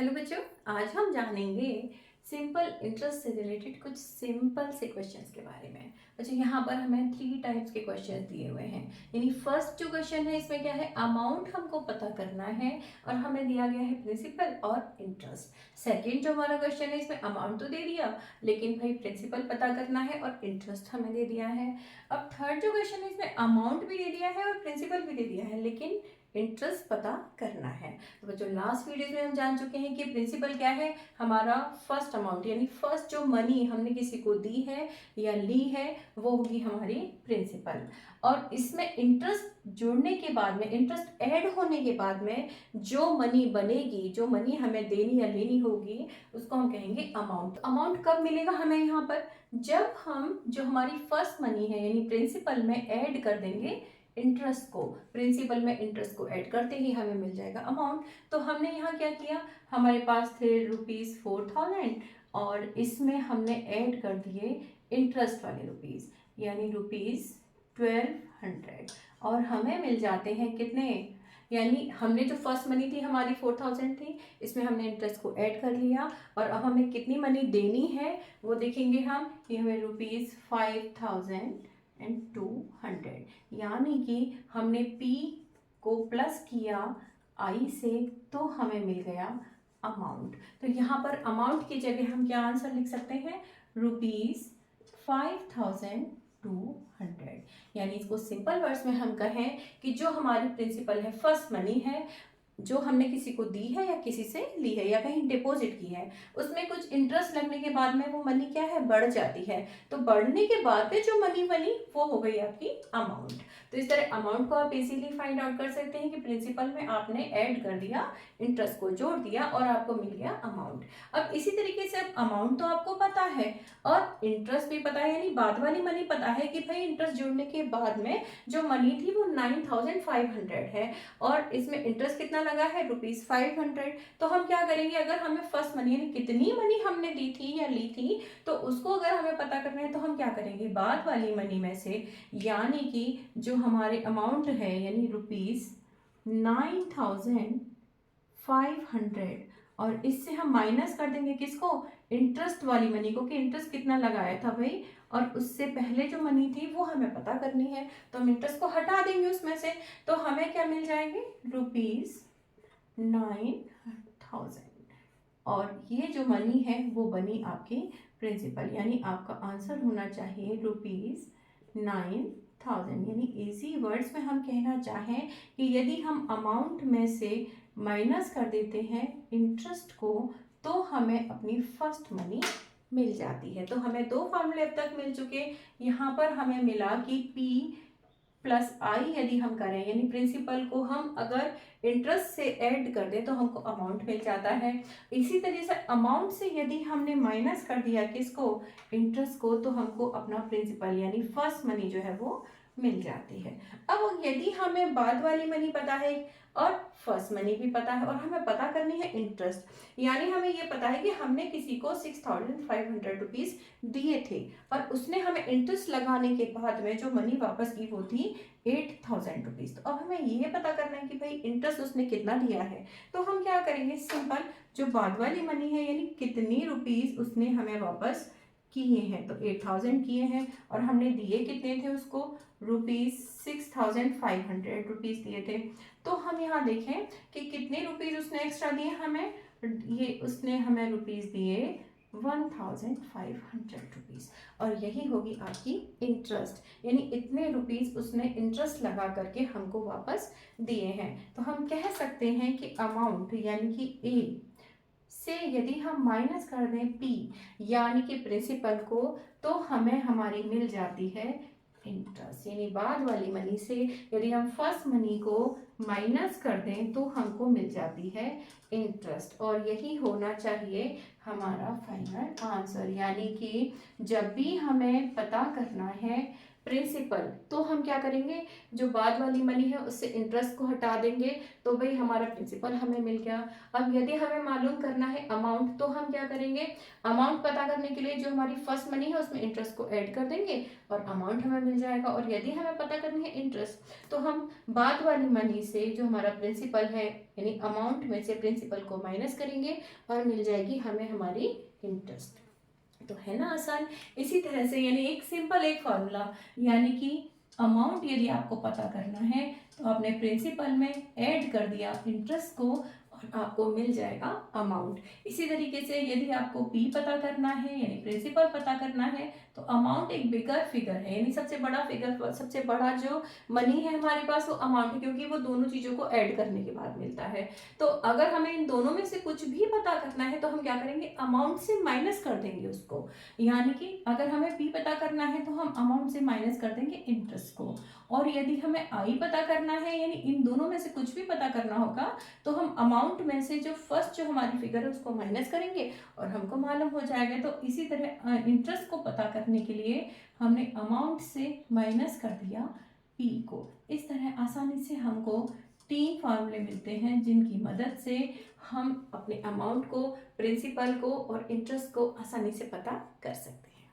Hello बच्चों, आज हम जानेंगे सिंपल इंटरेस्ट से रिलेटेड कुछ सिंपल से क्वेश्चंस के बारे में। बच्चों यहाँ पर हमें 3 टाइप्स के क्वेश्चंस दिए हुए हैं। यानी फर्स्ट जो क्वेश्चन है इसमें क्या है, अमाउंट हमको पता करना है और हमें दिया गया है प्रिंसिपल और इंटरेस्ट। सेकंड जो हमारा क्वेश्चन है इसमें अमाउंट तो दे दिया, लेकिन भाई प्रिंसिपल पता करना है और इंटरेस्ट हमें दे दिया है। अब थर्ड जो क्वेश्चन है इसमें अमाउंट भी दे दिया है और प्रिंसिपल भी दे दिया है, लेकिन इंटरेस्ट पता करना है। तो बच्चों लास्ट वीडियो में हम जान चुके हैं कि प्रिंसिपल क्या है, हमारा फर्स्ट अमाउंट यानी फर्स्ट जो मनी हमने किसी को दी है या ली है वो होगी हमारी प्रिंसिपल। और इसमें इंटरेस्ट जुड़ने के बाद में, इंटरेस्ट ऐड होने के बाद में जो मनी बनेगी, जो मनी हमें देनी या लेनी होगी, उसको हम कहेंगे अमाउंट। अमाउंट कब मिलेगा हमें यहाँ पर, जब हम जो हमारी फर्स्ट मनी है यानी प्रिंसिपल में ऐड कर देंगे इंटरेस्ट को। प्रिंसिपल में इंटरेस्ट को ऐड करते ही हमें मिल जाएगा अमाउंट। तो हमने यहाँ क्या किया, हमारे पास थे ₹4000 और इसमें हमने ऐड कर दिए इंटरेस्ट वाले रुपीस यानी ₹1200 और हमें मिल जाते हैं कितने, यानी हमने जो फर्स्ट मनी थी हमारी 4000 थी, इसमें हमने इंटरेस्ट को ऐड कर लिया और अब हमें कितनी मनी देनी है वो देखेंगे हम। ये हमें ₹5200, यानी कि हमने P को प्लस किया I से तो हमें मिल गया अमाउंट। तो यहाँ पर अमाउंट की जगह हम क्या आंसर लिख सकते हैं, ₹5200। यानी इसको सिंपल वर्ड्स में हम कहें कि जो हमारी प्रिंसिपल है, फर्स्ट मनी है, जो हमने किसी को दी है या किसी से ली है या कहीं डिपॉजिट की है, उसमें कुछ इंटरेस्ट लगने के बाद में वो मनी क्या है, बढ़ जाती है। तो बढ़ने के बाद में जो मनी बनी वो हो गई आपकी अमाउंट। तो इस तरह अमाउंट को आप इजीली फाइंड आउट कर सकते हैं कि प्रिंसिपल में आपने ऐड कर दिया, इंटरेस्ट को जोड़ दिया और आपको मिल गया अमाउंट। अब इसी तरीके से अब अमाउंट तो आपको पता है और इंटरेस्ट भी पता है, यानी बाद वाली मनी पता है कि भाई इंटरेस्ट जोड़ने के बाद में जो मनी थी वो 9500 है और इसमें इंटरेस्ट कितना लगा है, ₹500। तो हम क्या करेंगे, अगर हमें फर्स्ट मनी यानी कितनी मनी हमने दी थी या ली थी, तो उसको अगर हमें पता करना है तो हम क्या करेंगे, बाद वाली मनी में से यानी कि जो हमारे अमाउंट है यानी ₹9500 और इससे हम माइनस कर देंगे किसको, इंटरेस्ट वाली मनी को, कि इंटरेस्ट कितना लगाया था भाई और उससे पहले जो मनी थी वो हमें पता करनी है। तो हम इंटरेस्ट को हटा देंगे उसमें से, तो हमें क्या मिल जाएंगे, ₹9000 और ये जो मनी है वो बनी आपकी प्रिंसिपल। यानी आपका आंसर होना चाहिए ₹9000। यानी इजी वर्ड्स में हम कहना चाहें कि यदि हम अमाउंट में से माइनस कर देते हैं इंटरेस्ट को तो हमें अपनी फर्स्ट मनी मिल जाती है। तो हमें 2 फार्मूले अब तक मिल चुके। यहाँ पर हमें मिला कि P प्लस I यदि हम करें यानी प्रिंसिपल को हम अगर इंटरेस्ट से ऐड कर दें तो हमको अमाउंट मिल जाता है। इसी तरीके से अमाउंट से यदि हमने माइनस कर दिया किसको, इंटरेस्ट को, तो हमको अपना प्रिंसिपल यानी फर्स्ट मनी जो है वो मिल जाती है। अब यदि हमें बाद वाली मनी पता है और फर्स्ट मनी भी पता है और हमें पता करनी है इंटरेस्ट, यानी हमें ये पता है कि हमने किसी को ₹6500 दिए थे और उसने हमें इंटरेस्ट लगाने के बाद में जो मनी वापस की वो थी ₹8000। तो अब हमें ये पता करना है कि भाई इंटरेस्ट उसने कितना दिया है। तो हम क्या करेंगे, सिंपल जो बाद वाली मनी है यानी कितनी रुपीस उसने हमें वापस किए हैं, तो 8000 किए हैं और हमने दिए कितने थे उसको, ₹6500 दिए थे। तो हम यहाँ देखें कि कितने रुपीस उसने एक्स्ट्रा दिए हमें, ये उसने हमें रुपीस दिए ₹1500 और यही होगी आपकी इंटरेस्ट। यानी इतने रुपीस उसने इंटरेस्ट लगा करके हमको वापस दिए हैं। तो हम कह सकते हैं कि अमाउंट यानी कि ए से यदि हम माइनस कर दें P यानी कि प्रिंसिपल को, तो हमें हमारी मिल जाती है इंटरेस्ट। यानी बाद वाली मनी से यदि हम फर्स्ट मनी को माइनस कर दें तो हमको मिल जाती है इंटरेस्ट और यही होना चाहिए हमारा फाइनल आंसर। यानी कि जब भी हमें पता करना है प्रिंसिपल, तो हम क्या करेंगे, जो बाद वाली मनी है उससे इंटरेस्ट को हटा देंगे, तो भाई हमारा प्रिंसिपल हमें मिल गया। अब यदि हमें मालूम करना है अमाउंट, तो हम क्या करेंगे, अमाउंट पता करने के लिए जो हमारी फर्स्ट मनी है उसमें इंटरेस्ट को ऐड कर देंगे और अमाउंट हमें मिल जाएगा। और यदि हमें पता करनी है इंटरेस्ट, तो हम बाद वाली मनी से जो हमारा प्रिंसिपल है यानी अमाउंट में से प्रिंसिपल को माइनस करेंगे और मिल जाएगी हमें हमारी इंटरेस्ट। तो है ना आसान। इसी तरह से यानी एक सिंपल एक फॉर्मूला, यानी कि अमाउंट यदि आपको पता करना है तो आपने प्रिंसिपल में ऐड कर दिया इंटरेस्ट को और आपको मिल जाएगा अमाउंट। इसी तरीके से यदि आपको पी पता करना है यानी प्रिंसिपल पता करना है तो अमाउंट एक बिगर फिगर है, यानी सबसे बड़ा फिगर, सबसे बड़ा जो मनी है हमारे पास वो अमाउंट है, क्योंकि वो दोनों चीज़ों को ऐड करने के बाद मिलता है। तो अगर हमें इन दोनों में से कुछ भी पता करना है तो हम क्या करेंगे, अमाउंट से माइनस कर देंगे उसको। यानी कि अगर हमें पी पता करना है तो हम अमाउंट से माइनस कर देंगे इंटरेस्ट को, और यदि हमें आई पता करना है यानी इन दोनों में से कुछ भी पता करना होगा तो हम अमाउंट में से जो फर्स्ट जो हमारी फिगर है उसको माइनस करेंगे और हमको मालूम हो जाएगा। तो इसी तरह इंटरेस्ट को पता करने के लिए हमने अमाउंट से माइनस कर दिया पी को। इस तरह आसानी से हमको 3 फार्मूले मिलते हैं जिनकी मदद से हम अपने अमाउंट को, प्रिंसिपल को और इंटरेस्ट को आसानी से पता कर सकते हैं।